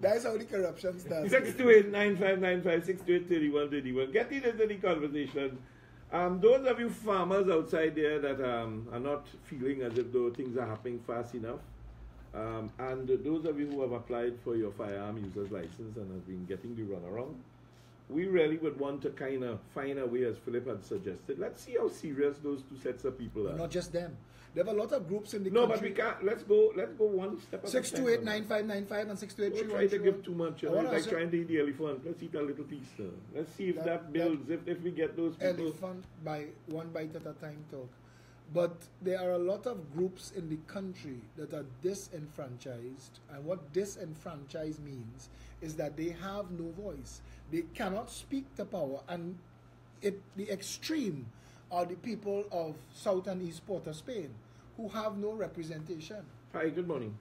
That's how the corruption starts. 628-9595, 628-3131. Get into the conversation. Those of you farmers outside there that are not feeling as if though things are happening fast enough, and those of you who have applied for your firearm user's license and have been getting the runaround, we really would want to kind of find a way, as Philip had suggested. Let's see how serious those two sets of people are. Not just them. There are a lot of groups in the No, country. but we can't. Let's go one step at a time. 628-9595 and 628-3131. Don't try to give too much. I It's wanna like ask trying to eat the elephant. Let's eat a little piece. Let's see if that That builds. If we get those people. Elephant by one bite at a time talk. But there are a lot of groups in the country that are disenfranchised. And what disenfranchised means is that they have no voice. They cannot speak to power. And the extreme are the people of South and East Port of Spain who have no representation. Hi, good morning.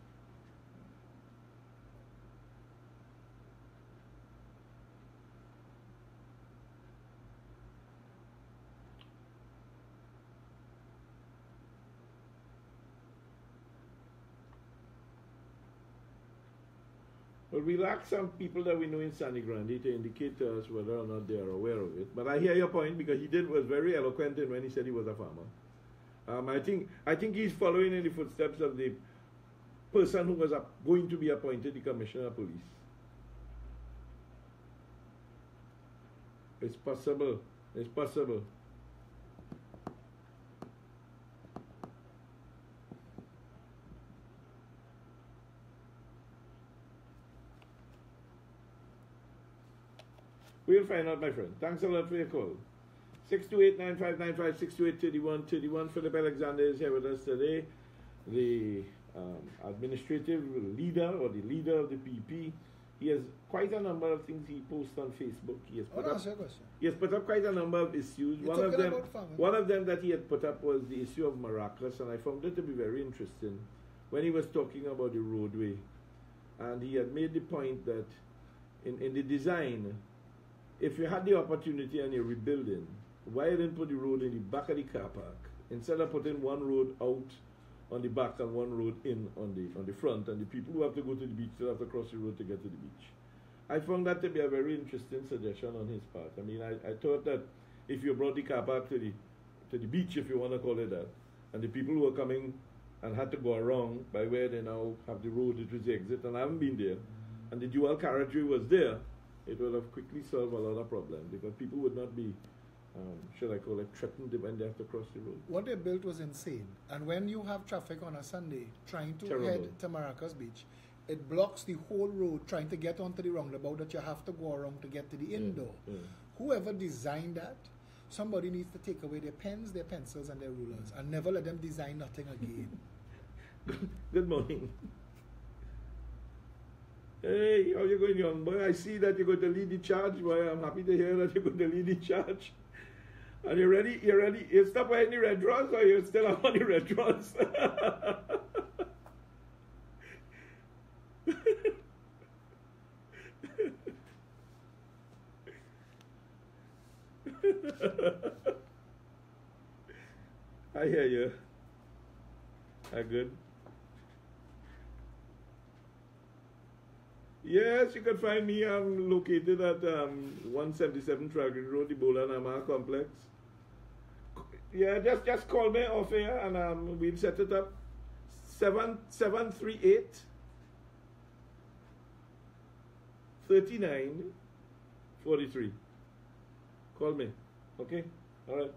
Well, we lack some people that we know in Sangre Grande to indicate to us whether or not they are aware of it. But I hear your point because he was very eloquent when he said he was a farmer. I think he's following in the footsteps of the person who was going to be appointed the commissioner of police. It's possible. It's possible. We'll find out, my friend. Thanks a lot for your call. 628-9595, 628-3131. Philip Alexander is here with us today, the administrative leader or the leader of the PP. He has quite a number of things he posts on Facebook. He has put up quite a number of issues. One of them that he had put up was the issue of Maracas, and I found it to be very interesting when he was talking about the roadway. And he had made the point that in the design, if you had the opportunity and you're rebuilding, why you didn't put the road in the back of the car park instead of putting one road out on the back and one road in on the front, and the people who have to go to the beach still have to cross the road to get to the beach. I found that to be a very interesting suggestion on his part. I mean, I thought that if you brought the car park to the beach, if you want to call it that, and the people who were coming and had to go around by where they now have the road, it was the exit, and I haven't been there, and the dual carriageway was there, it would have quickly solved a lot of problems because people would not be, should I call it, threatened when they have to cross the road. What they built was insane. And when you have traffic on a Sunday trying to head to Maracas Beach, it blocks the whole road trying to get onto the roundabout that you have to go around to get to the indoor. Whoever designed that, somebody needs to take away their pens, their pencils, and their rulers and never let them design nothing again. Good morning. Hey, how you going, young boy? I see that you're going to lead the charge, boy. I'm happy to hear that you're going to lead the charge. And you're ready? You're ready? You stop wearing the red drawers, or you still have on the red drawers? I hear you. Are good? Yes, you can find me. I'm located at 177 Tragedy Road, the Bola Nama Complex. Yeah, just call me off here and we'll set it up. 738 39 43. Call me. Okay? All right.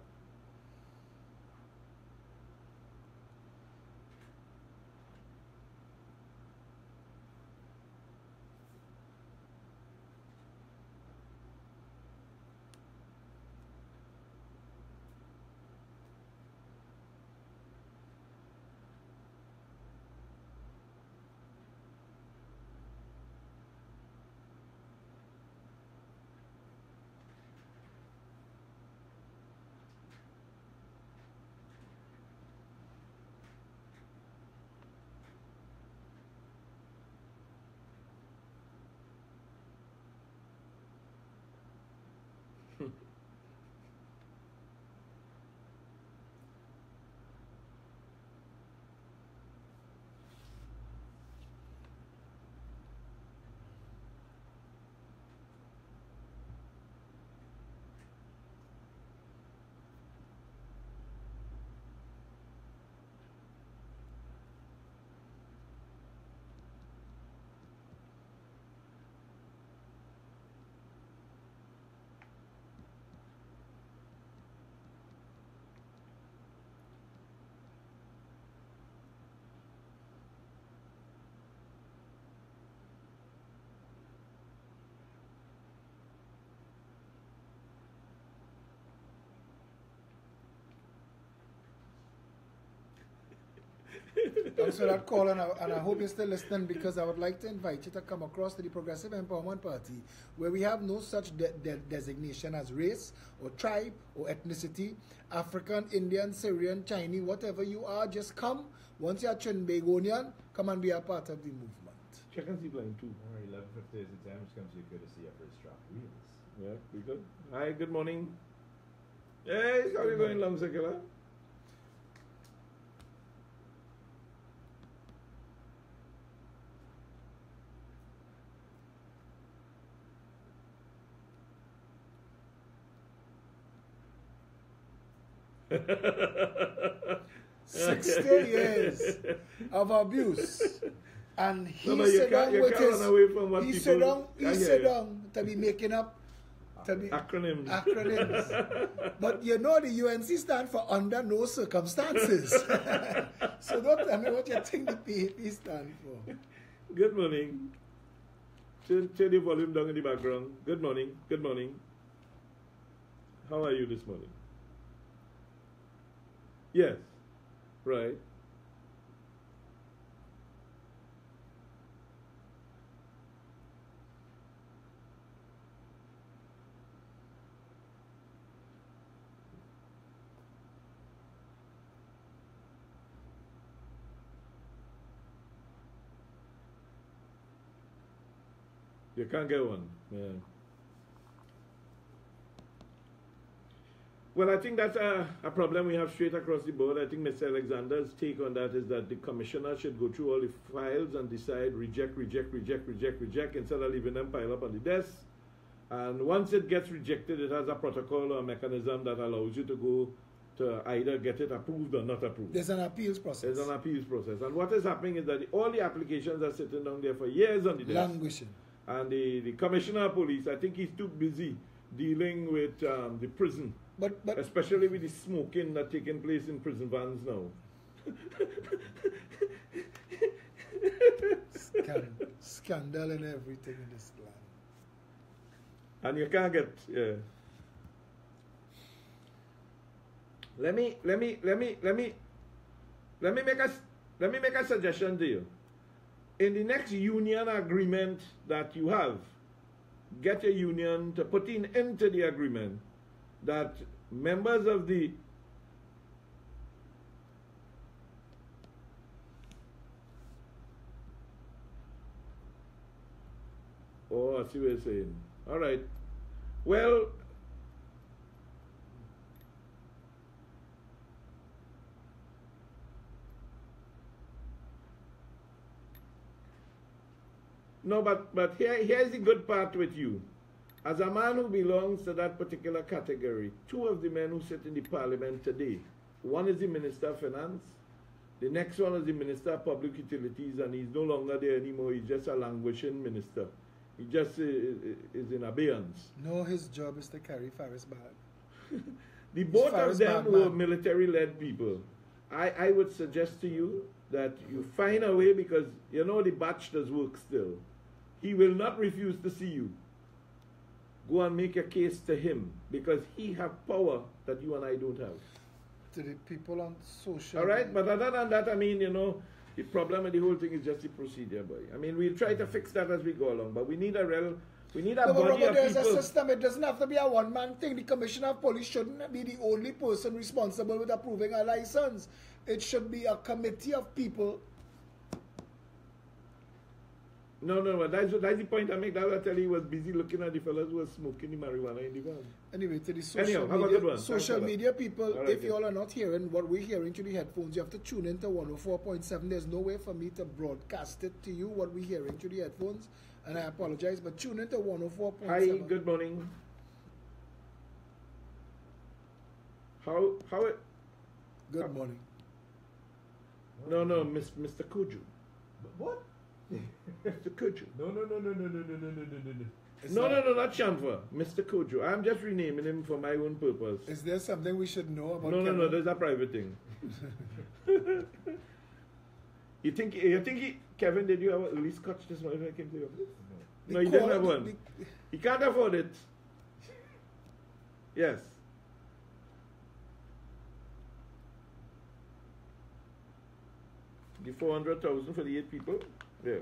Thanks for that call, and I hope you're still listening, because I would like to invite you to come across to the Progressive Empowerment Party, where we have no such designation as race or tribe or ethnicity. African, Indian, Syrian, Chinese, whatever you are, just come. Once you're Trinbagonian, come and be a part of the movement. Check and see blind too. Alright, 11:50 is the time, which comes to you courtesy of Racetrack Wheels. Yeah, we good. Hi, good morning. Hey, how are you going, long circular? "60 years of abuse." And he sit down with his, he sit down to be making up to be acronyms. But you know the UNC stand for under no circumstances. So don't tell me what you think the PAP stand for. Good morning. Turn the volume down in the background. Good morning. Good morning. How are you this morning? Yes. Right. You can't get one. Yeah. Well, I think that's a problem we have straight across the board. I think Mr. Alexander's take on that is that the commissioner should go through all the files and decide reject, instead of leaving them pile up on the desk. And once it gets rejected, it has a protocol or a mechanism that allows you to go to either get it approved or not approved. There's an appeals process. There's an appeals process. And what is happening is that all the applications are sitting down there for years on the desk. Languishing. And the commissioner of police, I think he's too busy dealing with the prison. But especially with the smoking that's taking place in prison vans now. Scandal and everything in this land. And you can't get, yeah. Let me make a suggestion to you. In the next union agreement that you have, get a union to put into the agreement that members of the I see what you're saying. All right. Well, no, but here's the good part with you. As a man who belongs to that particular category, two of the men who sit in the parliament today, one is the Minister of Finance, the next one is the Minister of Public Utilities, and he's no longer there anymore. He's just a languishing minister. He just is in abeyance. No, his job is to carry Faris bag. The both of them were military-led people. I would suggest to you that you find a way, because you know the batch does work still. He will not refuse to see you. Go and make a case to him, because he have power that you and I don't have. To the people on social. All right, but other than that, I mean, you know, the problem with the whole thing is just the procedure, boy. I mean, we'll try to fix that as we go along, but we need a body of there's people. A system. It doesn't have to be a one-man thing. The Commissioner of Police shouldn't be the only person responsible with approving a license. It should be a committee of people. No, that's the point I make. That's what I tell you, he was busy looking at the fellas who were smoking the marijuana in the van. Anyway, to the social media people, right, if you all are not hearing what we're hearing through the headphones, you have to tune in to 104.7. There's no way for me to broadcast it to you, what we're hearing through the headphones, and I apologize, but tune in to 104.7. Hi, good morning. Good morning. No, Mr. Kojo. What? Mr. Kojo. No. No, not Shamfa. Mr. Kojo. I'm just renaming him for my own purpose. Is there something we should know about Kevin? No, there's a private thing. You think Kevin, did you have an early scotch this morning when I came to your place? No, he didn't have one. He can't afford it. Yes. The 400,000 for the 8 people? Yeah.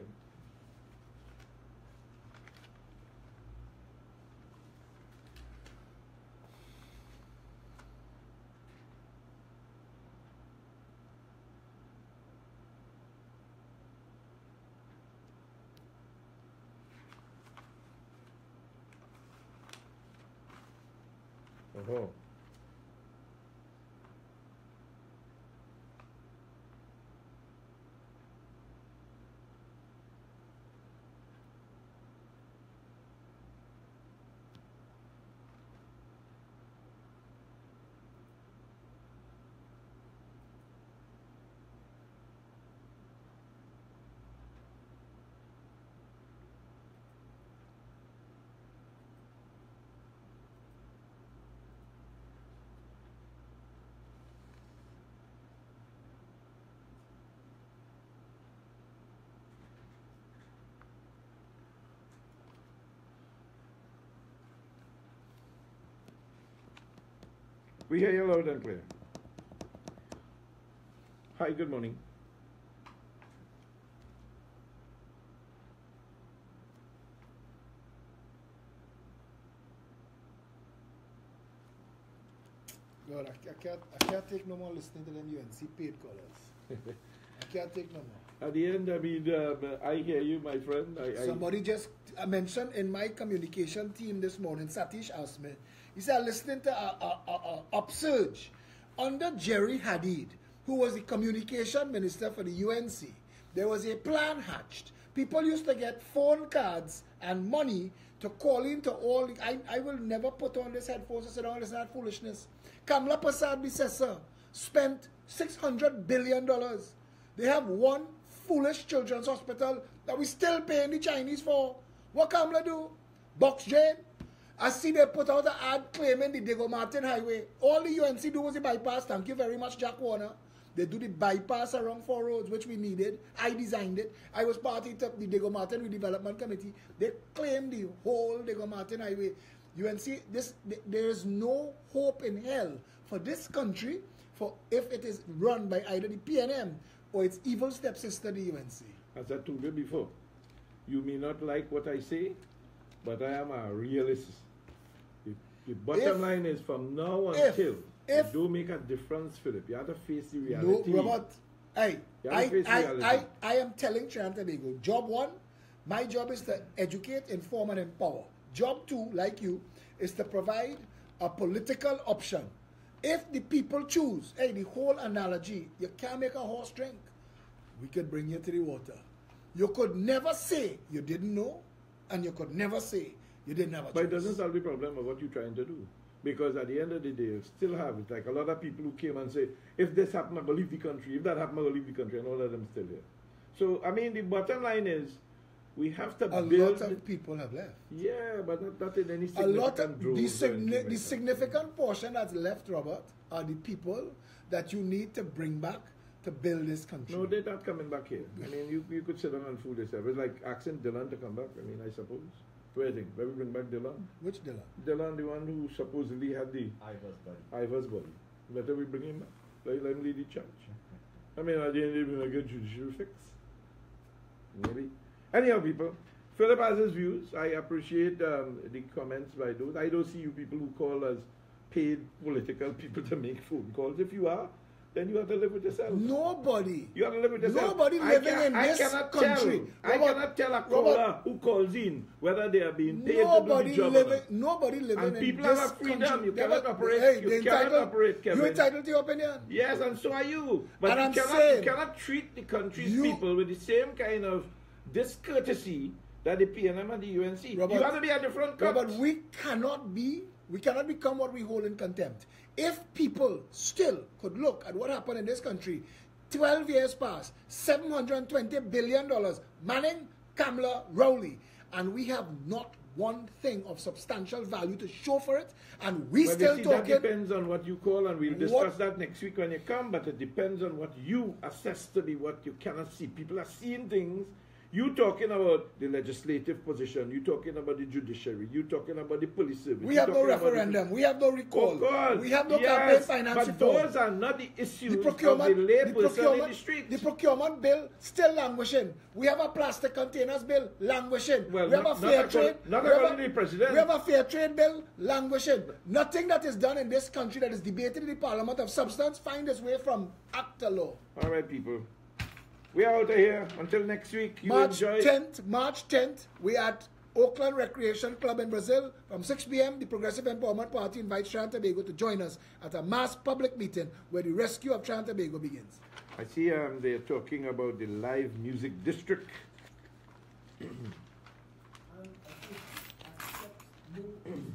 Oh. We hear you loud and clear. Hi, good morning. God, I can't take no more listening to them UNC paid callers. I can't take no more. At the end, I mean, I hear you, my friend. Somebody just mentioned in my communication team this morning, Satish asked me, he said, listening to upsurge under Jerry Hadid, who was the communication minister for the UNC. There was a plan hatched. People used to get phone cards and money to call into all. I will never put on this headphones and say, oh, this is not foolishness. Kamla Prasad Bissessa spent $600 billion. They have one foolish children's hospital that we still paying the Chinese for. What Kamla do? Box drain. I see they put out an ad claiming the Diego Martin Highway. All the UNC do was the bypass. Thank you very much, Jack Warner. They do the bypass around 4 roads, which we needed. I designed it. I was party to the Diego Martin Redevelopment Committee. They claimed the whole Diego Martin Highway. UNC, there is no hope in hell for this country for if it is run by either the PNM or its evil stepsister, the UNC. As I told you before, you may not like what I say, but I am a realist. The bottom line is from now until you do make a difference, Philip. You have to face the reality. No, Robert, I am telling Trinidad and Tobago, job 1, my job is to educate, inform, and empower. Job 2, like you, is to provide a political option. If the people choose, the whole analogy, you can't make a horse drink. We could bring you to the water. You could never say you didn't know, and you could never say you didn't have a choice. But it doesn't solve the problem of what you're trying to do. Because at the end of the day, you still have it. Like a lot of people who came and say, if this happened, I will leave the country. If that happened, I will leave the country. And all of them still here. So, I mean, the bottom line is, we have to build... A lot of people have left. Yeah, but not in any significant droves. The significant portion that's left, Robert, are the people that you need to bring back to build this country. No, they're not coming back here. I mean, you could sit down and fool yourself. It's like asking Dylan to come back, I mean, I suppose. Where do you think? Where we bring back Dylan? Which Dylan? Dylan, the one who supposedly had the... Ivar's body. Better we bring him back. Let him lead the church. I mean, I didn't even a good judicial fix. Maybe. Anyhow, people, Philip has his views. I appreciate the comments by those. I don't see you people who call us paid political people to make phone calls. If you are, then you have to live with yourself. Nobody. You have to live with yourself. Nobody living in this country. I cannot tell a caller who calls in whether they are being paid to do the job. Nobody living and in people this have freedom. country. You cannot operate. You cannot operate, Kevin. You're entitled to your opinion. Yes, and so are you. But and you cannot treat the country's people with the same kind of discourtesy that the PNM and the UNC. Robert, you have to be a different cut. Robert, we cannot become what we hold in contempt. If people still could look at what happened in this country, 12 years past, $720 billion, Manning, Kamla, Rowley, and we have not one thing of substantial value to show for it, and we still talking... That depends on what you call, and we'll discuss that next week when you come, but it depends on what you assess to be what you cannot see. People are seeing things You talking about the legislative position, you talking about the judiciary, you talking about the police service. We have no referendum, we have no recall, we have no campaign finance but reform. those are not the issues The procurement, of the lay person in the street. the procurement bill still languishing. We have a plastic containers bill languishing. Well, we have a fair trade. Not according to the president. We have a fair trade bill languishing. Nothing that is done in this country that is debated in the parliament of substance find its way from act to law. All right, people. We are out of here. Until next week. You March enjoy. 10th, we at Oakland Recreation Club in Brazil. From 6 p.m., the Progressive Empowerment Party invites Trinidad and Tobago to join us at a mass public meeting where the rescue of Trinidad and Tobago begins. I see they're talking about the live music district. I think